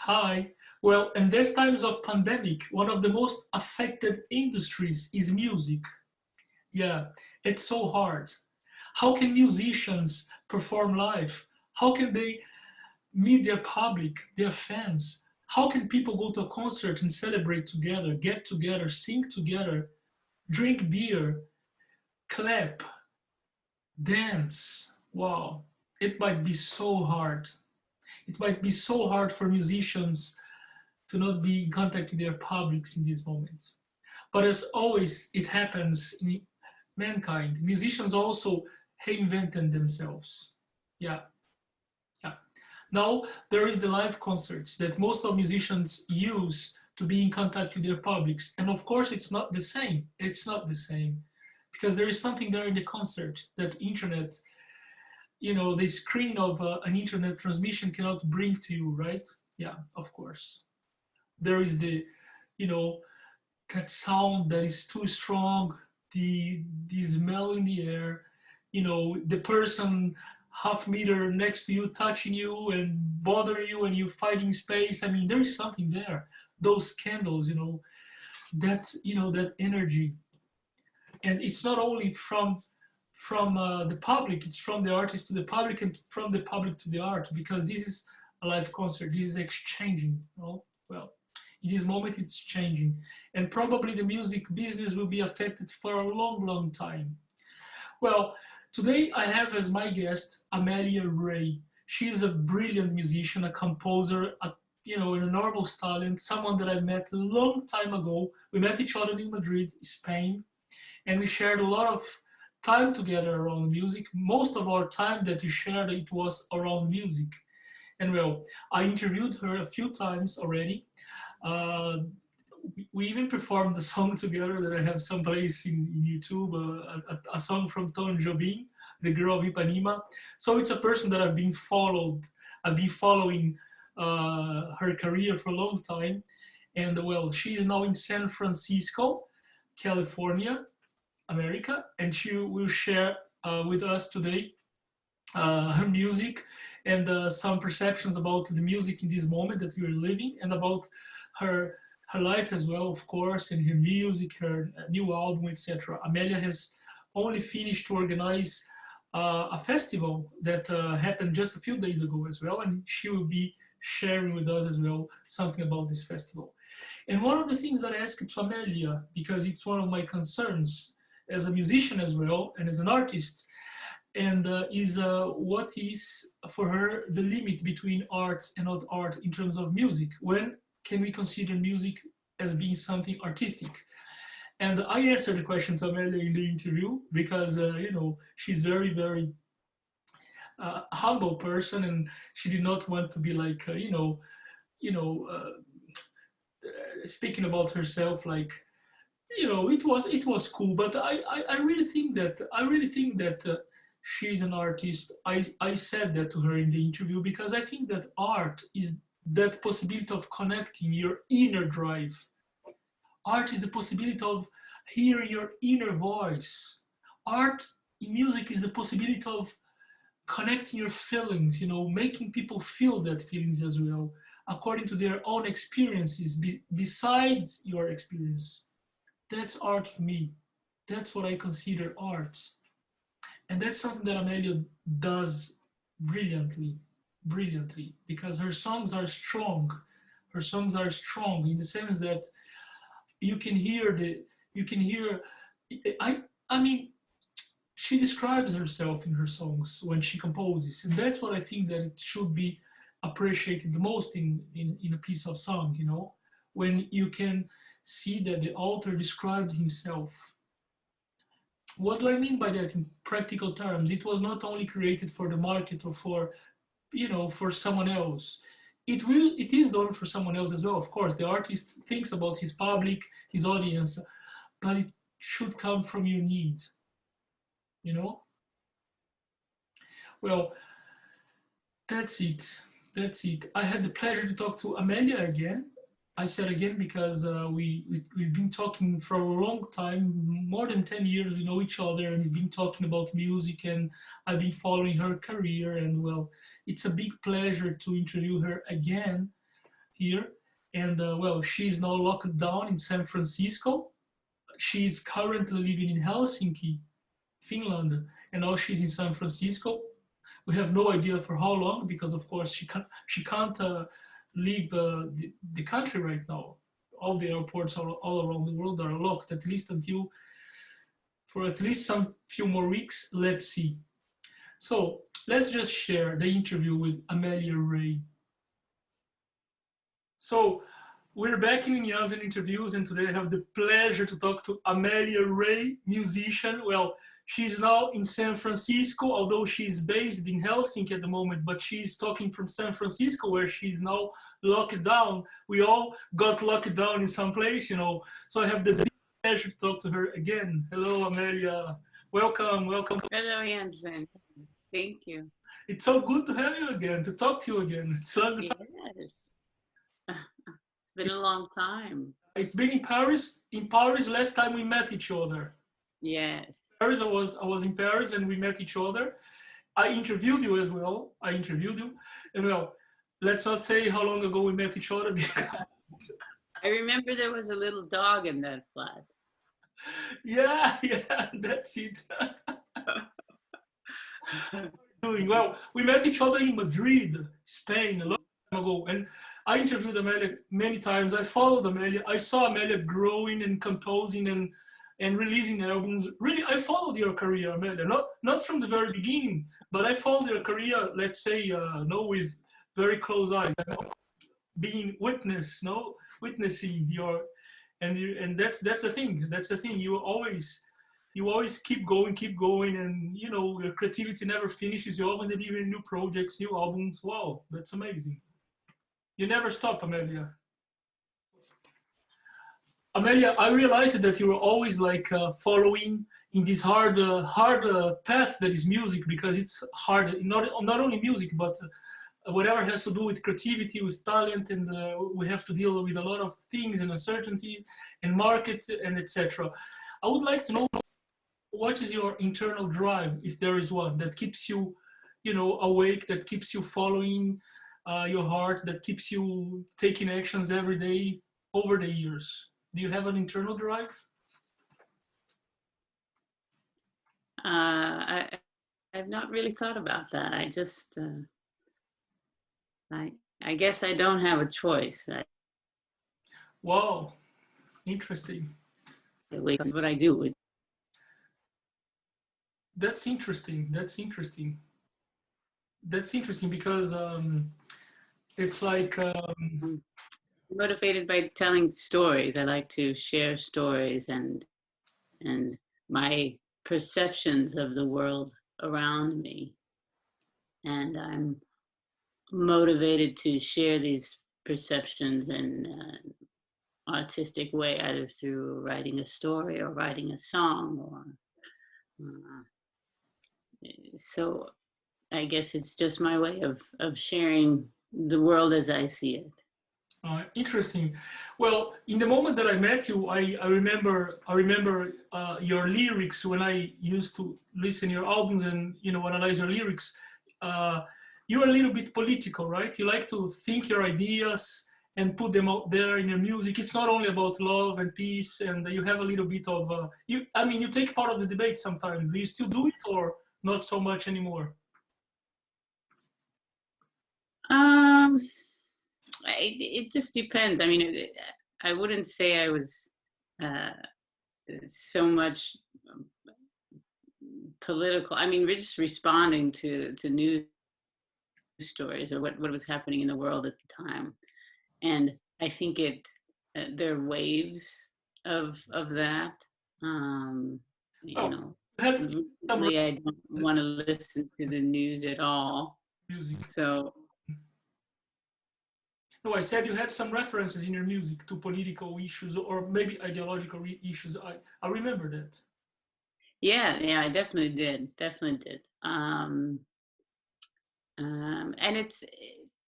Hi. Well, in these times of pandemic, one of the most affected industries is music. Yeah, it's so hard. How can musicians perform live? How can they meet their public, their fans? How can people go to a concert and celebrate together, get together, sing together, drink beer, clap, dance? Wow, it might be so hard. It might be so hard for musicians to not be in contact with their publics in these moments. But as always, it happens in mankind. Musicians also reinvented themselves. Yeah, yeah. Now there is the live concerts that most of musicians use to be in contact with their publics, and of course, it's not the same. It's not the same because there is something there in the concert that internet, the screen of an internet transmission cannot bring to you, right? Yeah, of course. There is you know, that sound that is too strong, the smell in the air, the person half meter next to you touching you and bother you and you fighting space. I mean, there is something there. Those candles, that energy, and it's not only from the public, it's from the artist to the public and from the public to the art, because this is a live concert. This is exchanging. Well, in this moment it's changing, and probably the music business will be affected for a long, long time. Well, today I have as my guest Amelia Ray. She is a brilliant musician, a composer, an enormous talent, someone that I met a long time ago. We met each other in Madrid, Spain, and we shared a lot of time together around music. Most of our time that we shared, it was around music. And well, I interviewed her a few times already. Uh, we even performed a song together that I have someplace in YouTube, a song from Tom Jobim, The Girl of Ipanema. So it's a person that I've been following her career for a long time. And well, she is now in San Francisco, California, America, and she will share with us today her music and some perceptions about the music in this moment that we are living, and about her her life as well, of course, and her music, her new album, etc. Amelia has only finished to organize a festival that happened just a few days ago as well, and she will be sharing with us as well something about this festival. And one of the things that I asked to Amelia, because it's one of my concerns as a musician as well and as an artist, and is what is for her the limit between art and not art in terms of music. When can we consider music as being something artistic? And I answered the question to Amelia in the interview because she's very, very humble person, and she did not want to be like you know speaking about herself like, it was cool. But I really think that she's an artist. I said that to her in the interview because I think that art is that possibility of connecting your inner drive. Art is the possibility of hearing your inner voice. Art in music is the possibility of connecting your feelings, making people feel that feelings as well, according to their own experiences, besides your experience. That's art for me. That's what I consider art. And that's something that Amelia does brilliantly, brilliantly, because her songs are strong. Her songs are strong in the sense that you can hear I I mean, she describes herself in her songs when she composes, and that's what I think that it should be appreciated the most in a piece of song, when you can see that the author described himself. What do I mean by that in practical terms? It was not only created for the market or for someone else. It is done for someone else as well, of course. The artist thinks about his public, his audience, but it should come from your need, you know? Well, that's it. That's it. I had the pleasure to talk to Amelia again. I said again because we've been talking for a long time, more than 10 years. We know each other, and we've been talking about music, and I've been following her career. And well, it's a big pleasure to interview her again here, and well, she's now locked down in San Francisco. She's currently living in Helsinki, Finland, and now she's in San Francisco. We have no idea for how long because, of course, she can't leave the country right now. All the airports all around the world are locked, at least until for at least some few more weeks. Let's see. So let's just share the interview with Amelia Ray. So we're back in Yanzen interviews, and today I have the pleasure to talk to Amelia Ray, musician. Well, she's now in San Francisco, although she's based in Helsinki at the moment, but she's talking from San Francisco, where she's now locked down. We all got locked down in some place, you know. So I have the big pleasure to talk to her again. Hello, Amelia. Welcome, welcome. Hello, Yanzen. Thank you. It's so good to have you again, to talk to you again. It's long time. Yes. It's been a long time. It's been in Paris. In Paris, last time we met each other. Yes. Paris, I was in Paris and we met each other. I interviewed you as well. I interviewed you, and well, let's not say how long ago we met each other because I remember there was a little dog in that flat. yeah, that's it. Doing well. We met each other in Madrid, Spain, a long time ago, and I interviewed Amelia many times. I followed Amelia. I saw Amelia growing and composing and releasing albums. Really, I followed your career, Amelia. Not from the very beginning, but I followed your career. Let's say, no, with very close eyes, being witnessing your, and that's the thing. That's the thing. You always keep going, and you know your creativity never finishes. You always deliver new projects, new albums. Wow, that's amazing. You never stop, Amelia. Amelia, I realized that you were always like following in this hard path that is music because it's hard. Not only music, but whatever has to do with creativity, with talent, and we have to deal with a lot of things and uncertainty and market and etc. I would like to know what is your internal drive, if there is one, that keeps you, you know, awake, that keeps you following your heart, that keeps you taking actions every day over the years. Do you have an internal drive? I've not really thought about that. I just, I guess I don't have a choice. Wow, interesting. I wake up, what I do. That's interesting. That's interesting. That's interesting because it's like I'm motivated by telling stories. I like to share stories and my perceptions of the world around me, and I'm motivated to share these perceptions in an artistic way, either through writing a story or writing a song, or so I guess it's just my way of sharing the world as I see it. Interesting. Well, in the moment that I met you, I remember your lyrics when I used to listen your albums and you know analyze your lyrics. You're a little bit political, right? You like to think your ideas and put them out there in your music. It's not only about love and peace, and you have a little bit of you. I mean, you take part of the debate sometimes. Do you still do it, or not so much anymore? Um, it just depends. I mean, I wouldn't say I was so much political. I mean, we're just responding to news stories or what was happening in the world at the time, and I think there are waves of that. You know, recently I don't want to listen to the news at all. Music. So. No, I said you had some references in your music to political issues or maybe ideological issues. I remember that. Yeah, I definitely did. And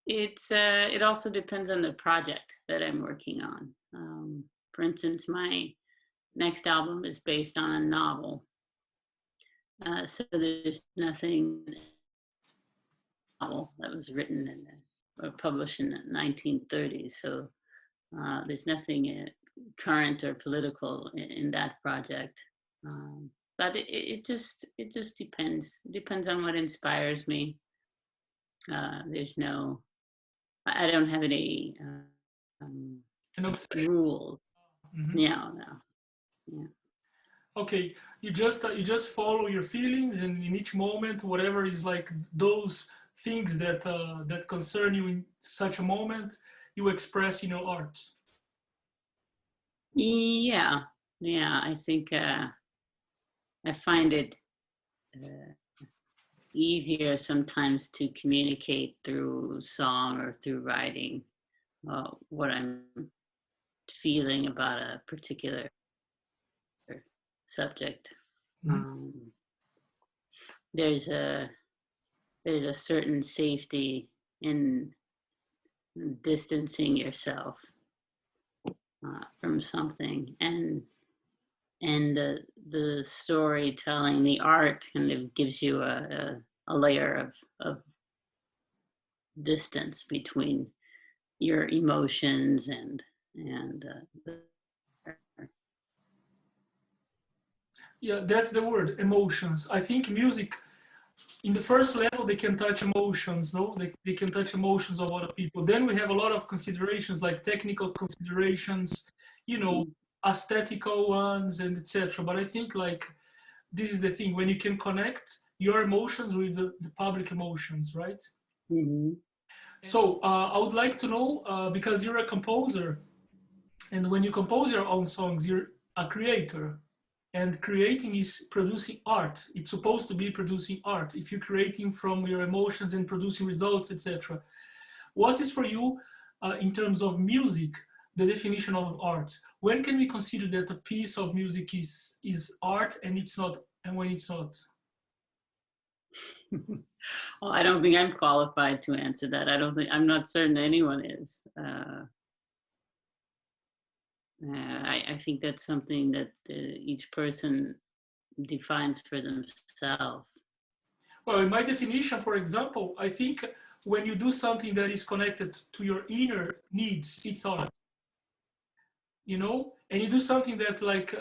it also depends on the project that I'm working on. For instance, my next album is based on a novel, so there's nothing novel that was written in published in the 1930s. So there's nothing current or political in that project. But it just depends. It depends on what inspires me. There's no, I don't have any An obsession. rules. Mhm. No, no. Yeah. Okay, you just follow your feelings, and in each moment, whatever is like those things that concern you in such a moment, you express in your art. Yeah, yeah. I think I find it uh, easier sometimes to communicate through song or through writing what I'm feeling about a particular subject. Mhm. Um, there's a there's a certain safety in distancing yourself from something, and the storytelling, the art kind of gives you a layer of distance between your emotions and Yeah, that's the word, emotions. I think music, in the first level, they can touch emotions, no? They can touch emotions of other people. Then we have a lot of considerations, like technical considerations, you know, aesthetical ones, and etc. But I think like this is the thing, when you can connect your emotions with the public emotions, right? Mhm. So I would like to know, because you're a composer, and when you compose your own songs, you're a creator. And creating is producing art. It's supposed to be producing art. If you're creating from your emotions and producing results, etc. What is for you, in terms of music, the definition of art? When can we consider that a piece of music is art and it's not, and when it's not? Well, I don't think I'm qualified to answer that. I'm not certain anyone is. I think that's something that each person defines for themselves. Well, in my definition, for example, I think when you do something that is connected to your inner needs, it's art. And you do something that, like,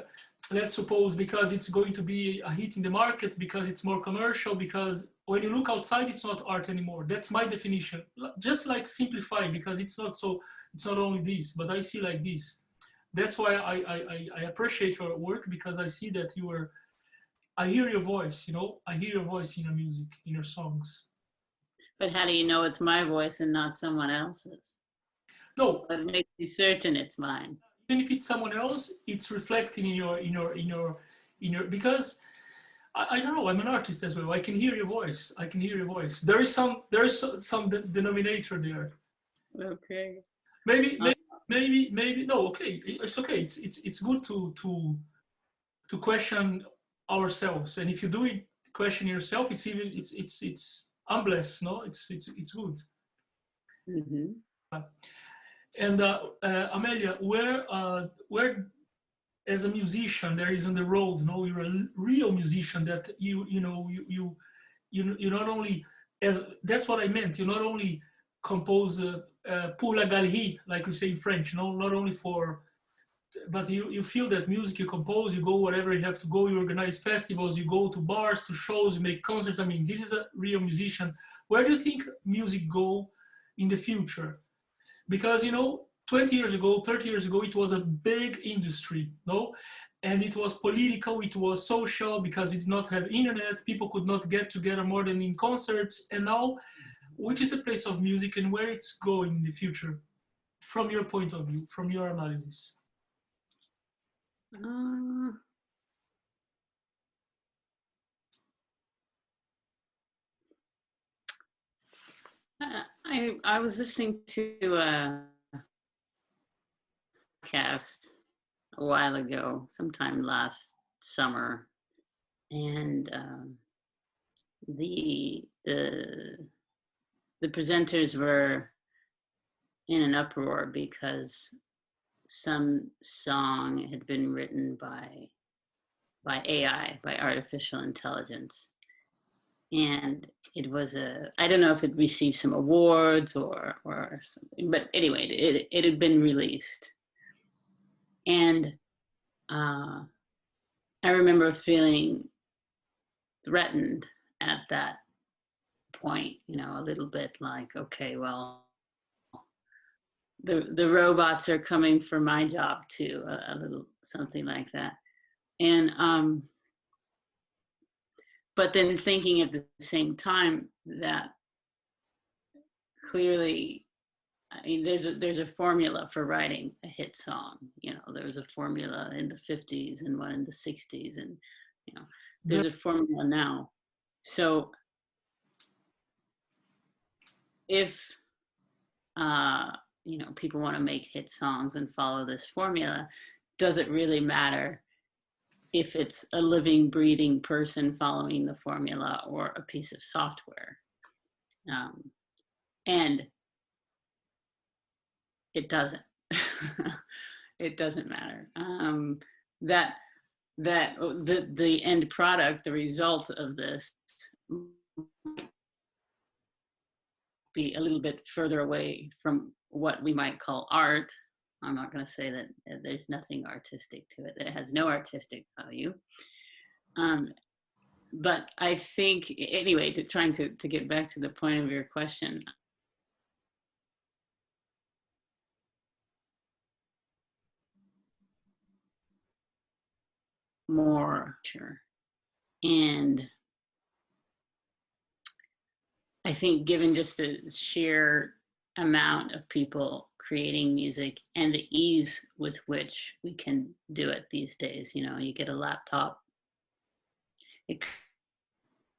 let's suppose, because it's going to be a hit in the market, because it's more commercial, because when you look outside, it's not art anymore. That's my definition. Just like simplify, because it's not only this, but I see like this. That's why I appreciate your work, because I see that I hear your voice. I hear your voice in your music, in your songs. But how do you know it's my voice and not someone else's? No, What makes you certain it's mine? even if it's someone else, it's reflecting in your, because I don't know. I'm an artist as well. I can hear your voice. I can hear your voice. There is some denominator there. Okay. Maybe Uh, maybe no. Okay, it's okay. It's good to question ourselves. And if you do it, question yourself, it's I'm blessed. No, it's good. mhm. And Amelia, where as a musician there is on the road, you're a real musician, that you not only, as that's what I meant, you not only compose pour la galerie, like we say in French, not only for, but you feel that music you compose, you go wherever you have to go, you organize festivals, you go to bars, to shows, you make concerts. I mean, this is a real musician. Where do you think music go in the future? Because 20 years ago, 30 years ago, it was a big industry, no, and it was political, it was social, because it did not have internet, people could not get together more than in concerts. And now, which is the place of music and where it's going in the future, from your point of view, from your analysis? Uh, I was listening to a podcast a while ago, sometime last summer, and the the the presenters were in an uproar because some song had been written by AI, by artificial intelligence, and it was I don't know if it received some awards or something, but anyway, it had been released. And I remember feeling threatened at that point, you know, a little bit like, okay, well, the robots are coming for my job too, a little something like that. And but then thinking at the same time that clearly, I mean, there's a formula for writing a hit song. You know, there was a formula in the 50s and one in the 60s, and you know, there's a formula now. So if you know, people want to make hit songs and follow this formula, does it really matter if it's a living, breathing person following the formula or a piece of software? And it doesn't. It doesn't matter. That the end product, the result of this, be a little bit further away from what we might call art. I'm not going to say that there's nothing artistic to it, that it has no artistic value. But I think, anyway, trying to get back to the point of your question, more sure. And I think given just the sheer amount of people creating music and the ease with which we can do it these days, you know, you get a laptop, it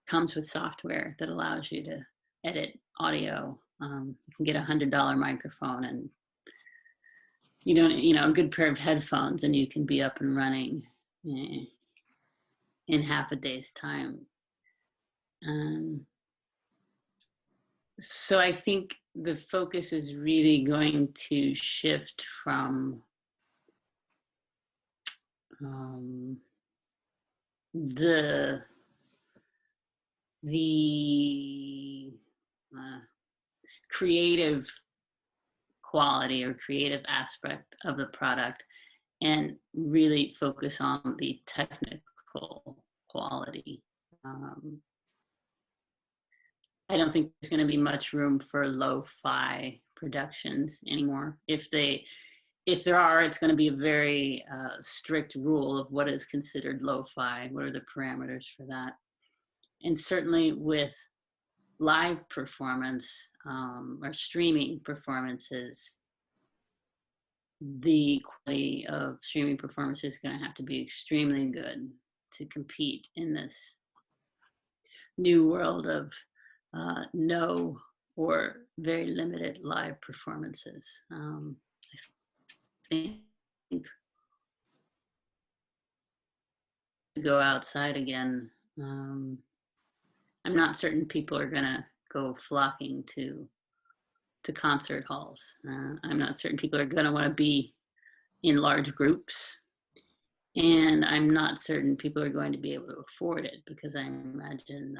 comes with software that allows you to edit audio. You can get $100 microphone and you don't, you know, a good pair of headphones, and you can be up and running in half a day's time. So I think the focus is really going to shift from the creative quality or creative aspect of the product and really focus on the technical quality. I don't think there's going to be much room for lo-fi productions anymore. If there are, it's going to be a very strict rule of what is considered lo-fi, what are the parameters for that. And certainly with live performance or streaming performances, the quality of streaming performance is going to have to be extremely good to compete in this new world of no or very limited live performances. I think to go outside again, I'm not certain people are going to go flocking to concert halls. I'm not certain people are going to want to be in large groups. And I'm not certain people are going to be able to afford it, because I imagine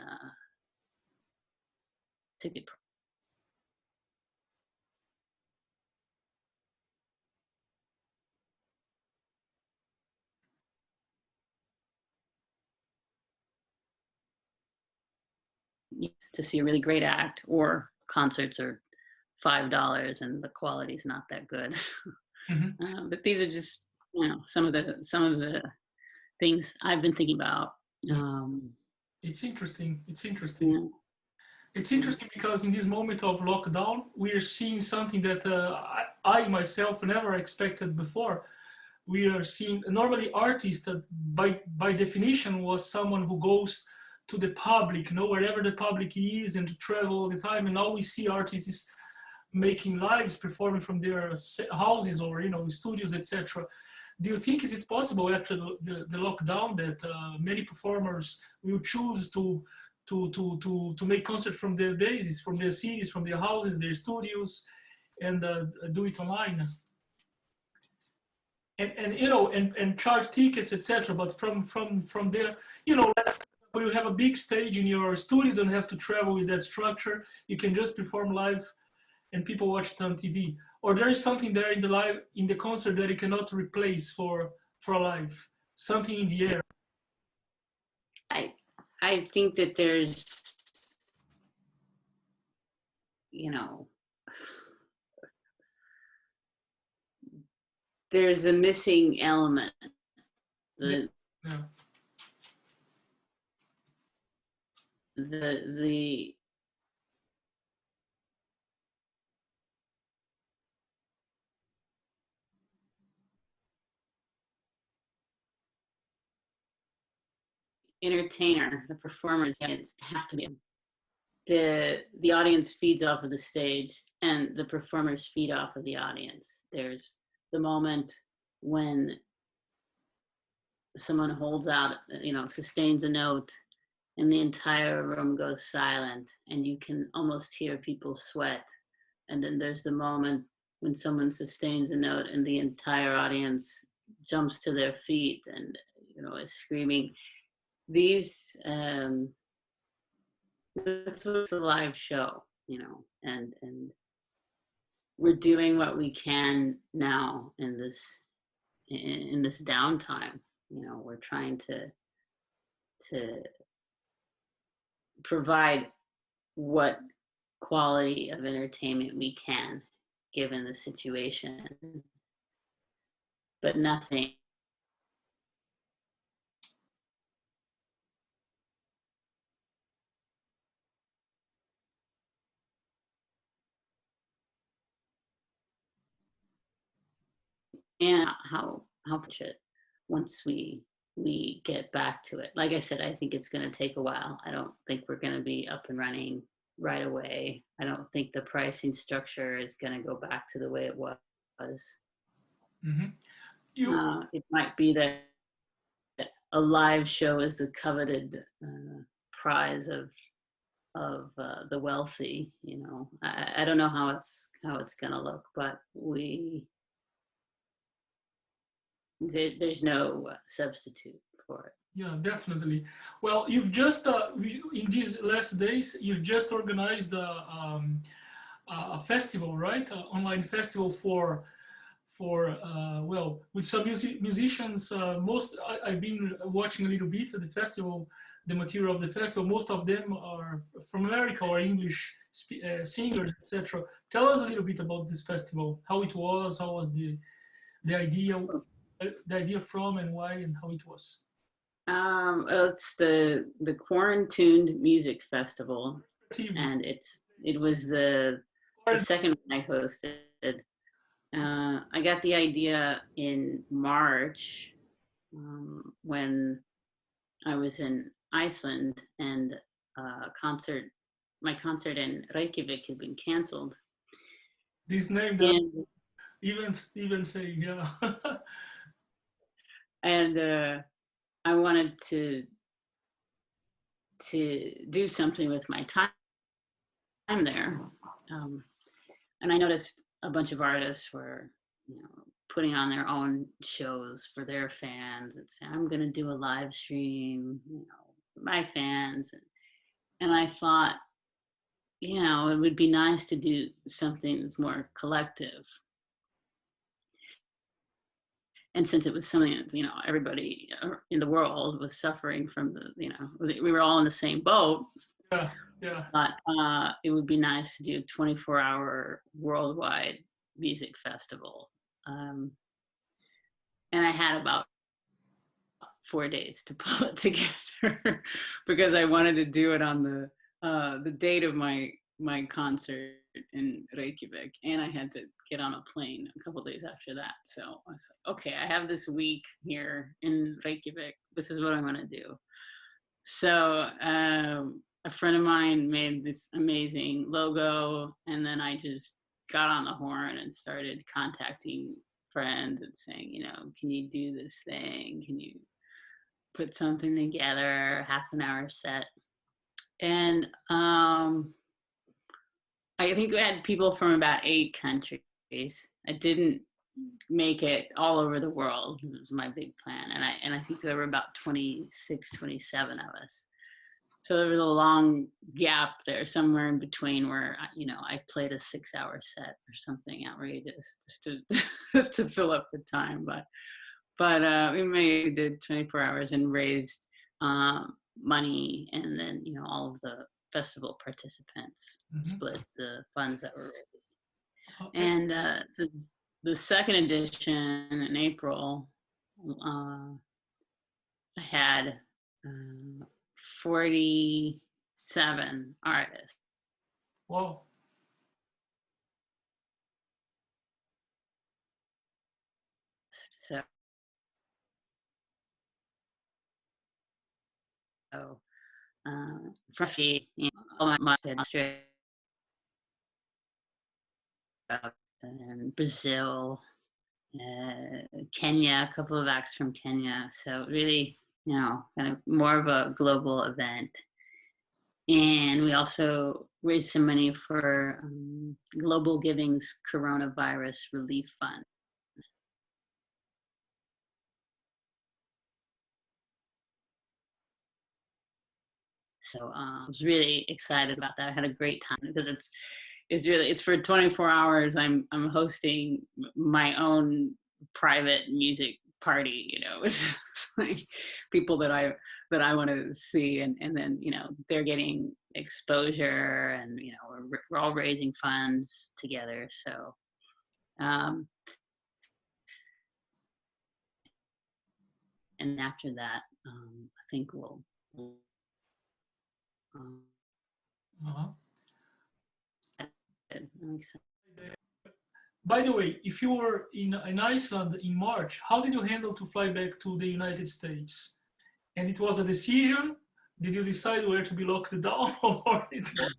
ticket to see a really great act, or concerts are $5 and the quality's not that good. Mm-hmm. But these are just, you know, some of the things I've been thinking about. It's interesting. It's interesting. Yeah. It's interesting because in this moment of lockdown, we are seeing something that I myself never expected before. We are seeing, normally artists by definition was someone who goes to the public, you know, wherever the public is, and to travel all the time. And now we see artists making lives, performing from their houses or, you know, studios, etc. Do you think is it possible after the lockdown that many performers will choose to make concerts from their bases, from their cities, from their houses, their studios, and do it online? And you know, and charge tickets, etc. But from there, you know, you have a big stage in your studio, you don't have to travel with that structure. You can just perform live and people watch it on TV. Or there is something there in the concert that you cannot replace for a live, something in the air. I think that there's, you know, there's a missing element. Yeah. The entertainer, the performers have to be, the audience feeds off of the stage and the performers feed off of the audience. There's the moment when someone holds out, sustains a note and the entire room goes silent and you can almost hear people sweat. And then there's the moment when someone sustains a note and the entire audience jumps to their feet and, is screaming. These, that's what's a live show, and we're doing what we can now in this downtime. We're trying to provide what quality of entertainment we can given the situation, but nothing and how much it once we get back to it. Like I said, I think it's going to take a while. I don't think we're going to be up and running right away. I don't think the pricing structure is going to go back to the way it was. Mm-hmm. It might be that a live show is the coveted prize of the wealthy. I don't know how it's going to look, but there's no substitute for it. Yeah, definitely. Well, you've just in these last days, you've just organized a festival, right? An online festival for with some musicians. I've been watching a little bit of the festival, the material of the festival. Most of them are from America or English singers, etc. Tell us a little bit about this festival, how it was, how was the idea from, and why, and how it was. It's the Quarantuned Music Festival, and it was the second one I hosted. I got the idea in March when I was in Iceland, and my concert in Reykjavik had been canceled. This name that even say, yeah. And I wanted to do something with my time there, and I noticed a bunch of artists were, putting on their own shows for their fans and saying, "I'm going to do a live stream, for my fans," and I thought, it would be nice to do something that's more collective. And since it was something that, everybody in the world was suffering from, we were all in the same boat. Yeah. But it would be nice to do a 24-hour worldwide music festival. And I had about 4 days to pull it together because I wanted to do it on the date of my concert in Reykjavik, and I had to get on a plane a couple days after that. So I was like, okay, I have this week here in Reykjavik. This is what I'm going to do. So a friend of mine made this amazing logo, and then I just got on the horn and started contacting friends and saying, can you do this thing? Can you put something together, half an hour set? And I think we had people from about 8 countries. I didn't make it all over the world. It was my big plan. And I think there were about 26, 27 of us. So there was a long gap there somewhere in between where, I played a 6-hour set or something outrageous just to to fill up the time. But we did 24 hours and raised money, and then all of the festival participants split the funds that were raised. Okay. And so the second edition in April, I had 47 artists. Wow. So from all my Australia and Brazil, Kenya, a couple of acts from Kenya. So really, kind of more of a global event. And we also raised some money for Global Giving's Coronavirus Relief Fund. So I was really excited about that. I had a great time because it's for 24 hours. I'm hosting my own private music party. It's like people that I want to see, and then they're getting exposure, and we're all raising funds together. So and after that, I think we'll Uh-huh. I'm excited. By the way, if you were in Iceland in March, how did you handle to fly back to the United States? And it was a decision? Did you decide where to be locked down, or it was?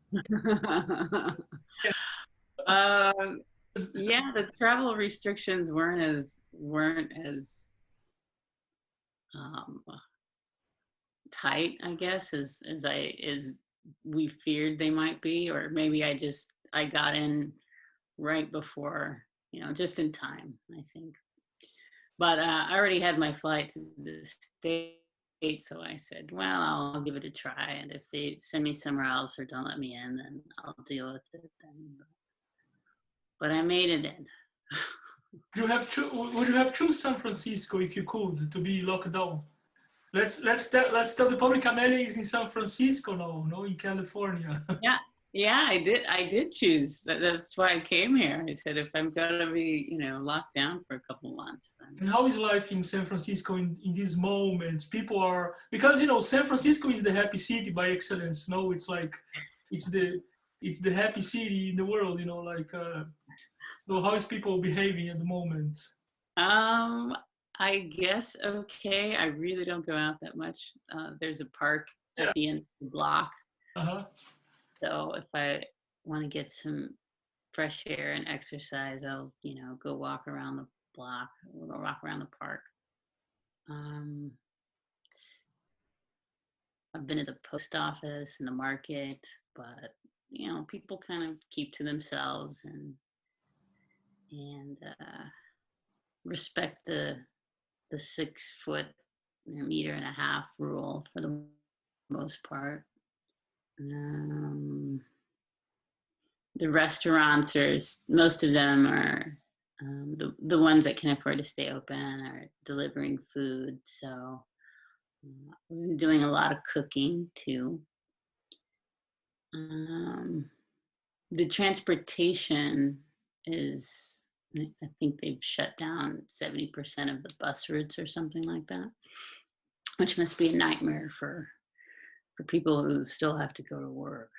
Yeah, the travel restrictions weren't as tight, I guess, as we feared they might be, or maybe I got in right before, just in time, I think. But I already had my flight to the States, so I said, well, I'll give it a try, and if they send me somewhere else or don't let me in, then I'll deal with it then. But I made it in. Would you have chosen San Francisco if you could to be locked down? Let's tell the public Amelia is in San Francisco now, no, in California. Yeah, I did choose. That's why I came here. I said, if I'm gonna be, locked down for a couple of months, then. And how is life in San Francisco in this moment? People are, because San Francisco is the happy city by excellence. No, it's like it's the happy city in the world. So how is people behaving at the moment? I guess okay. I really don't go out that much. There's a park at the end of the block. Uh-huh. So if I want to get some fresh air and exercise, I'll, go walk around the block, or go walk around the park. I've been at the post office and the market, but people kind of keep to themselves and respect the 6 foot, meter and a half rule for the most part. The restaurants most of them are the ones that can afford to stay open are delivering food. So we've been doing a lot of cooking too. The transportation is, I think they've shut down 70% of the bus routes or something like that, which must be a nightmare for people who still have to go to work.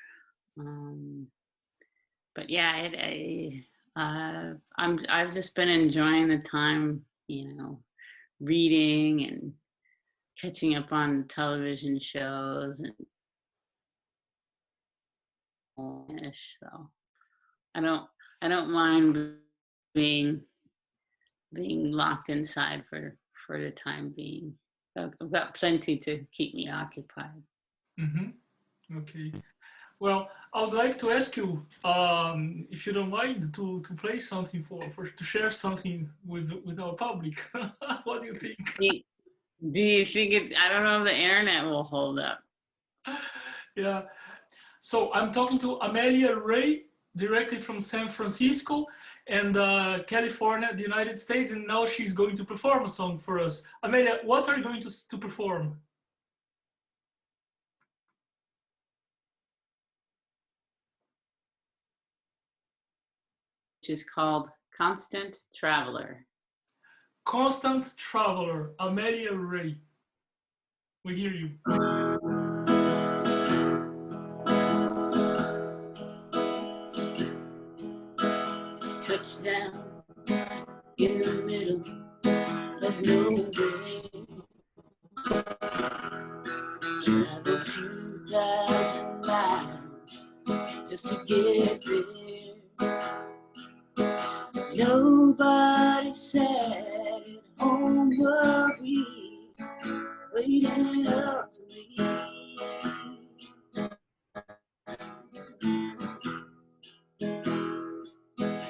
But yeah, I've just been enjoying the time, reading and catching up on television shows and so I don't mind being locked inside for the time being. I've got plenty to keep me occupied. Mm-hmm. Okay. Well, I would like to ask you, if you don't mind, to play something to share something with our public. What do you think? Do you think I don't know if the internet will hold up. Yeah. So I'm talking to Amelia Ray directly from San Francisco and California, the United States, and now she's going to perform a song for us. Amelia, what are you going to perform? Which is called Constant Traveler. Constant Traveler, Amelia Ray. We hear you. Touchdown in the middle of nowhere. Travel 2,000 miles just to get there. Nobody sad at home, worried, waiting up for me.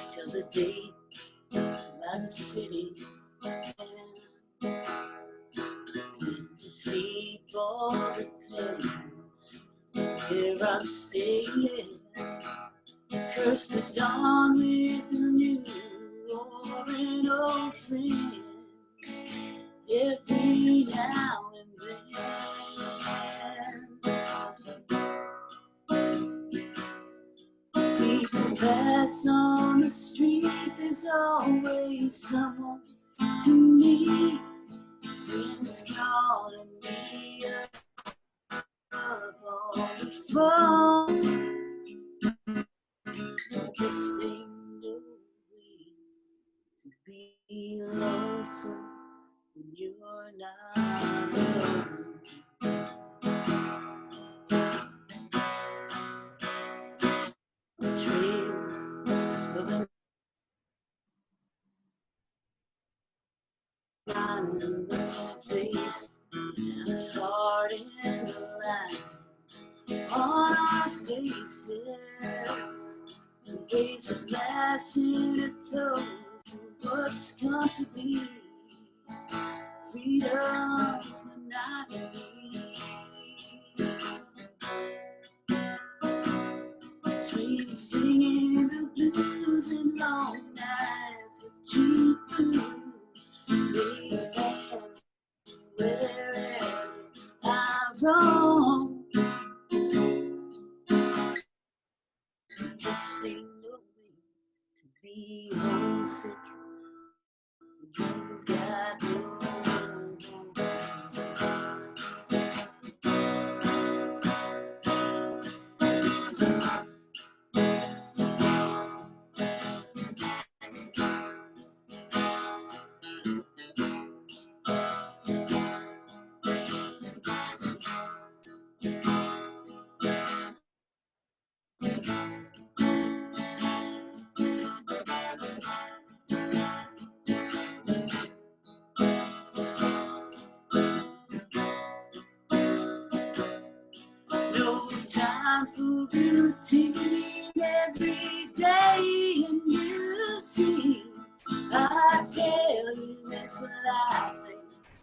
Till the date by the city, went to sleep all the plans where I'm staying. Curse the dawn with a new or an old friend. Every now and then, people pass on the street. There's always someone to meet. Friends calling me up on the phone. Just ain't no way to be lonesome when you're not alone. A trail of an anonymous place, and hard in the lines on our faces. Raise a glass in a toast to what's come to be. Freedom's monotony. Between singing the blues and long nights with cheap blues, made family wherever I roam. Just ain't no way to be homesick. You got no home. No time for routine every day, and you see, I tell you this life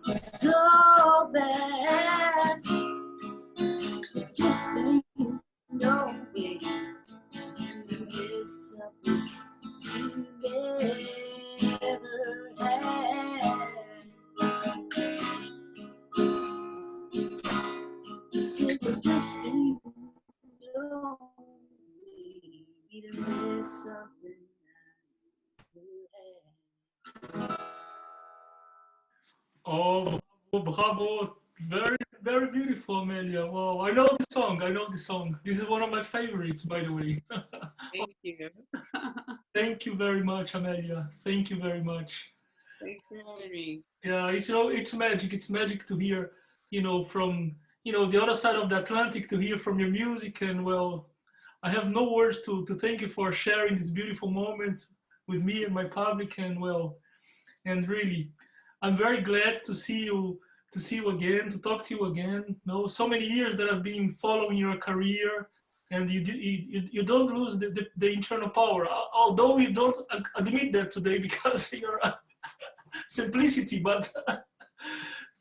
ain't so bad. It just ain't no way to miss something you never had. It just ain't no way to miss something you had. Oh, bravo, bravo. Very, very beautiful, Amelia. Wow, I know the song. I know the song. This is one of my favorites, by the way. Thank you. Thank you very much, Amelia. Thank you very much. Thanks for having me. Yeah, it's it's magic. It's magic to hear, from the other side of the Atlantic to hear from your music. And well, I have no words to thank you for sharing this beautiful moment with me and my public. And well, and really, I'm very glad to see you again, to talk to you again. So many years that I've been following your career, and you don't lose the internal power, although you don't admit that today because you're simplicity. But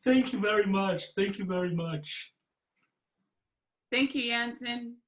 thank you very much. Thank you very much. Thank you, Jansen.